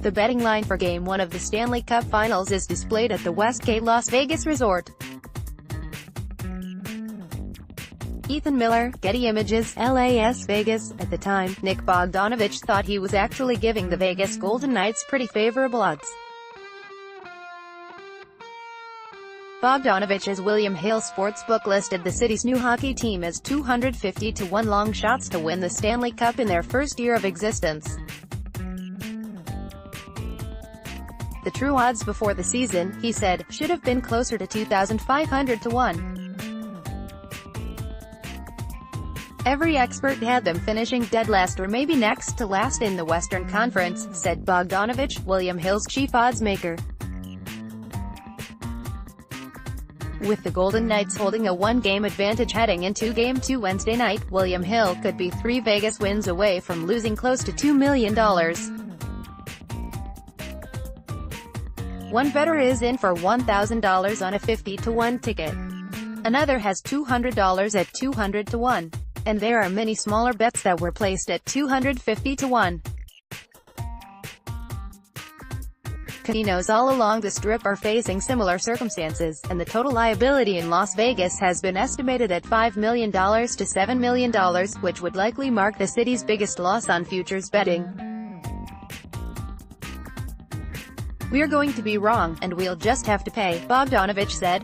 The betting line for Game 1 of the Stanley Cup Finals is displayed at the Westgate Las Vegas resort. Ethan Miller, Getty Images, LAS Vegas. At the time, Nick Bogdanovich thought he was actually giving the Vegas Golden Knights pretty favorable odds. Bogdanovich's William Hill sportsbook listed the city's new hockey team as 250 to 1 long shots to win the Stanley Cup in their first year of existence. The true odds before the season, he said, should have been closer to 2,500 to 1. Every expert had them finishing dead last or maybe next to last in the Western Conference, said Bogdanovich, William Hill's chief odds maker. With the Golden Knights holding a one-game advantage heading into Game 2 Wednesday night, William Hill could be 3 Vegas wins away from losing close to $2 million. One bettor is in for $1,000 on a 50 to 1 ticket. Another has $200 at 200 to 1. And there are many smaller bets that were placed at 250 to 1. Casinos all along the Strip are facing similar circumstances, and the total liability in Las Vegas has been estimated at $5 million to $7 million, which would likely mark the city's biggest loss on futures betting. "We're going to be wrong, and we'll just have to pay," Bogdanovich said.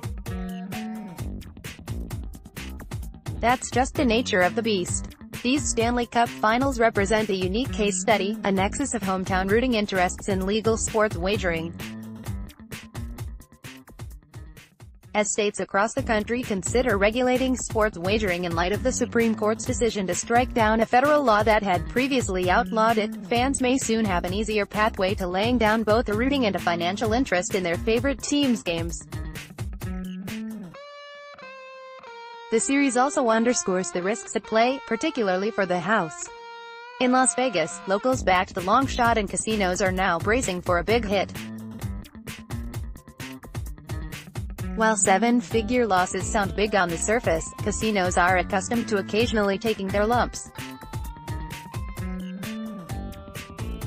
"That's just the nature of the beast. These Stanley Cup Finals represent a unique case study, a nexus of hometown rooting interests and legal sports wagering. As states across the country consider regulating sports wagering in light of the Supreme Court's decision to strike down a federal law that had previously outlawed it, fans may soon have an easier pathway to laying down both a rooting and a financial interest in their favorite teams' games." The series also underscores the risks at play, particularly for the house. In Las Vegas, locals backed the long shot and casinos are now bracing for a big hit. While 7-figure losses sound big on the surface, casinos are accustomed to occasionally taking their lumps.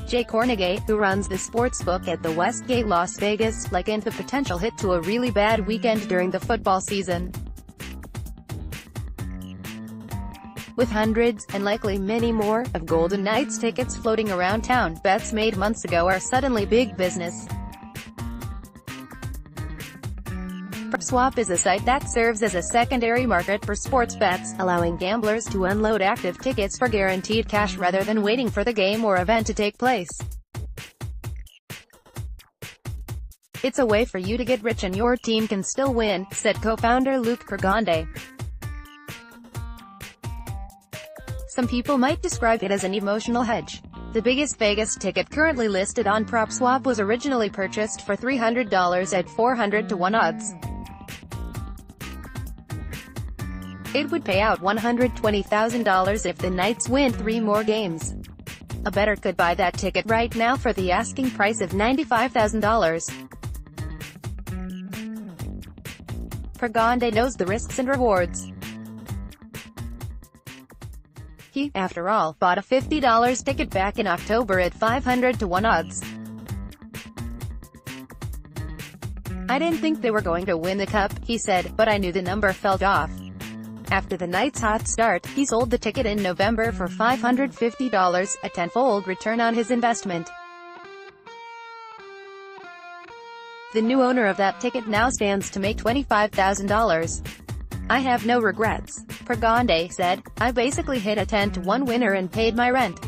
Jay Cornegay, who runs the sportsbook at the Westgate Las Vegas, likened the potential hit to a really bad weekend during the football season. With hundreds, and likely many more, of Golden Knights tickets floating around town, bets made months ago are suddenly big business. PropSwap is a site that serves as a secondary market for sports bets, allowing gamblers to unload active tickets for guaranteed cash rather than waiting for the game or event to take place. "It's a way for you to get rich and your team can still win," said co-founder Luke Pergonde. "Some people might describe it as an emotional hedge." The biggest Vegas ticket currently listed on PropSwap was originally purchased for $300 at 400 to 1 odds. It would pay out $120,000 if the Knights win 3 more games. A bettor could buy that ticket right now for the asking price of $95,000. Pergonde knows the risks and rewards. He, after all, bought a $50 ticket back in October at 500 to 1 odds. "I didn't think they were going to win the cup," he said, "but I knew the number felt off." After the Knights' hot start, he sold the ticket in November for $550, a tenfold return on his investment. The new owner of that ticket now stands to make $25,000. "I have no regrets," Pergonde said. "I basically hit a 10 to 1 winner and paid my rent.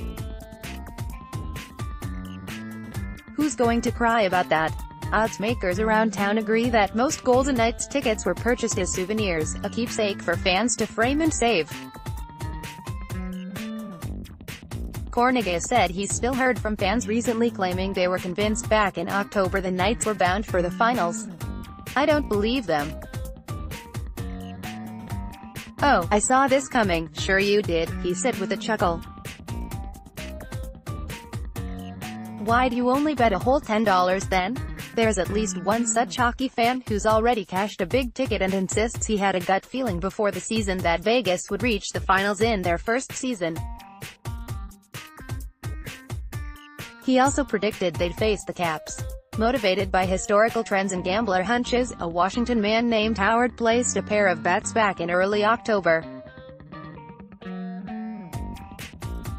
Who's going to cry about that?" Odds makers around town agree that most Golden Knights tickets were purchased as souvenirs, a keepsake for fans to frame and save. Cornegay said he's still heard from fans recently claiming they were convinced back in October the Knights were bound for the finals. "I don't believe them. Oh, I saw this coming." "Sure you did," he said with a chuckle. "Why do you only bet a whole $10 then?" There's at least one such hockey fan who's already cashed a big ticket and insists he had a gut feeling before the season that Vegas would reach the finals in their first season. He also predicted they'd face the Caps. Motivated by historical trends and gambler hunches, a Washington man named Howard placed a pair of bets back in early October.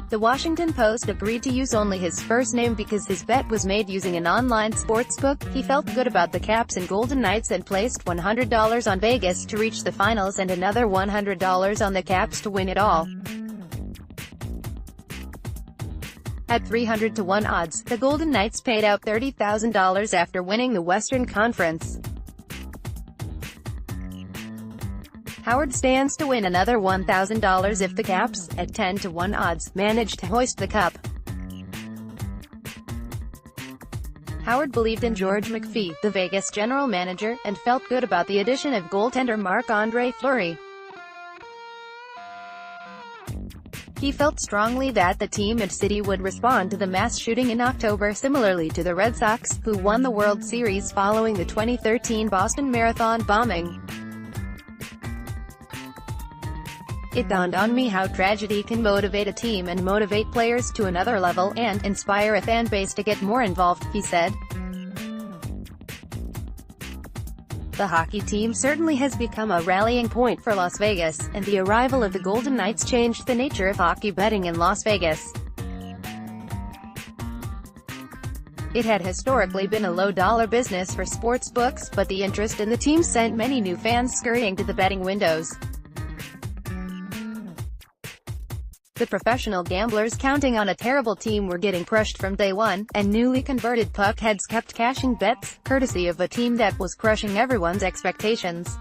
The Washington Post agreed to use only his first name because his bet was made using an online sportsbook. He felt good about the Caps and Golden Knights and placed $100 on Vegas to reach the finals and another $100 on the Caps to win it all. At 300-to-1 odds, the Golden Knights paid out $30,000 after winning the Western Conference. Howard stands to win another $1,000 if the Caps, at 10-to-1 odds, manage to hoist the cup. Howard believed in George McPhee, the Vegas general manager, and felt good about the addition of goaltender Marc-Andre Fleury. He felt strongly that the team and city would respond to the mass shooting in October similarly to the Red Sox, who won the World Series following the 2013 Boston Marathon bombing. It dawned on me how tragedy can motivate a team and motivate players to another level, and inspire a fan base to get more involved, he said. The hockey team certainly has become a rallying point for Las Vegas, and the arrival of the Golden Knights changed the nature of hockey betting in Las Vegas. It had historically been a low-dollar business for sportsbooks, but the interest in the team sent many new fans scurrying to the betting windows. The professional gamblers counting on a terrible team were getting crushed from day one, and newly converted puckheads kept cashing bets, courtesy of a team that was crushing everyone's expectations.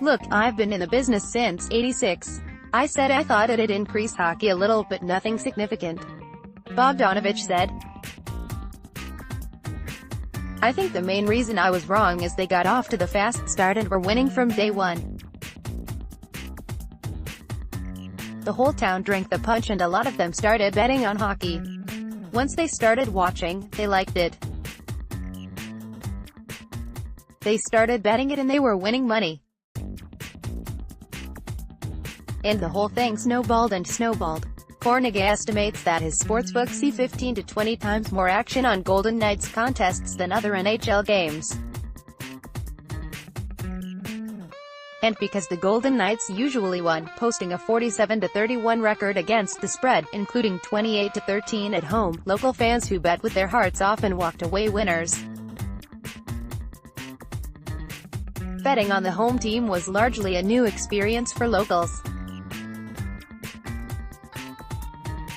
"Look, I've been in the business since '86. I said I thought it'd increase hockey a little, but nothing significant," Bogdanovich said. "I think the main reason I was wrong is they got off to the fast start and were winning from day one. The whole town drank the punch and a lot of them started betting on hockey. Once they started watching, they liked it. They started betting it and they were winning money. And the whole thing snowballed and snowballed." Cornegay estimates that his sportsbook sees 15 to 20 times more action on Golden Knights contests than other NHL games. And because the Golden Knights usually won, posting a 47-31 record against the spread, including 28-13 at home, local fans who bet with their hearts often walked away winners. Betting on the home team was largely a new experience for locals.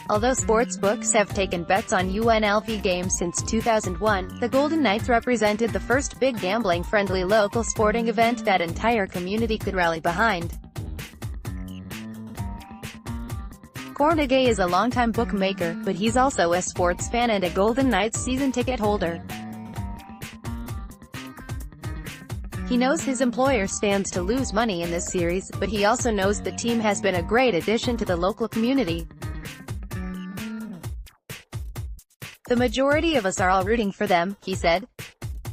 Although sportsbooks have taken bets on UNLV games since 2001, the Golden Knights represented the first big gambling-friendly local sporting event that entire community could rally behind. Cornegay is a longtime bookmaker, but he's also a sports fan and a Golden Knights season ticket holder. He knows his employer stands to lose money in this series, but he also knows the team has been a great addition to the local community. "The majority of us are all rooting for them," he said.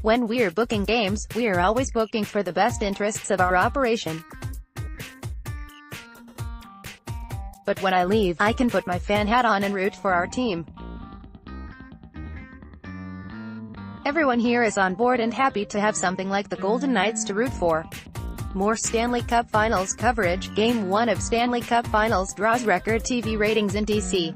"When we're booking games, we're always booking for the best interests of our operation. But when I leave, I can put my fan hat on and root for our team. Everyone here is on board and happy to have something like the Golden Knights to root for." More Stanley Cup Finals coverage. Game 1 of Stanley Cup Finals draws record TV ratings in D.C.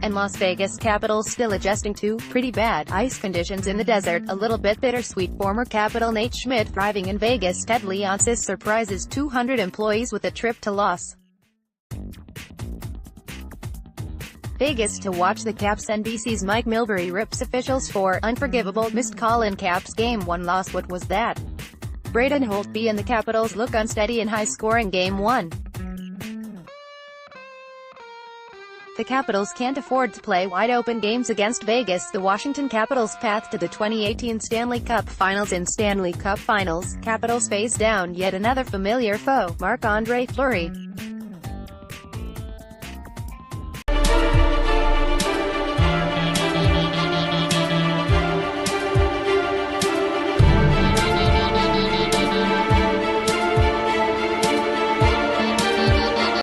and Las Vegas. Capitals still adjusting to pretty bad ice conditions in the desert. A little bit bittersweet. Former Capital Nate Schmidt thriving in Vegas. Ted Leonsis surprises 200 employees with a trip to Las Vegas to watch the Caps. NBC's Mike Milbury rips officials for unforgivable missed call in Caps Game 1 loss. What was that? Braden Holtby and the Capitals look unsteady in high-scoring Game 1. The Capitals can't afford to play wide-open games against Vegas. The Washington Capitals' path to the 2018 Stanley Cup Finals. In Stanley Cup Finals, Capitals face down yet another familiar foe, Marc-Andre Fleury.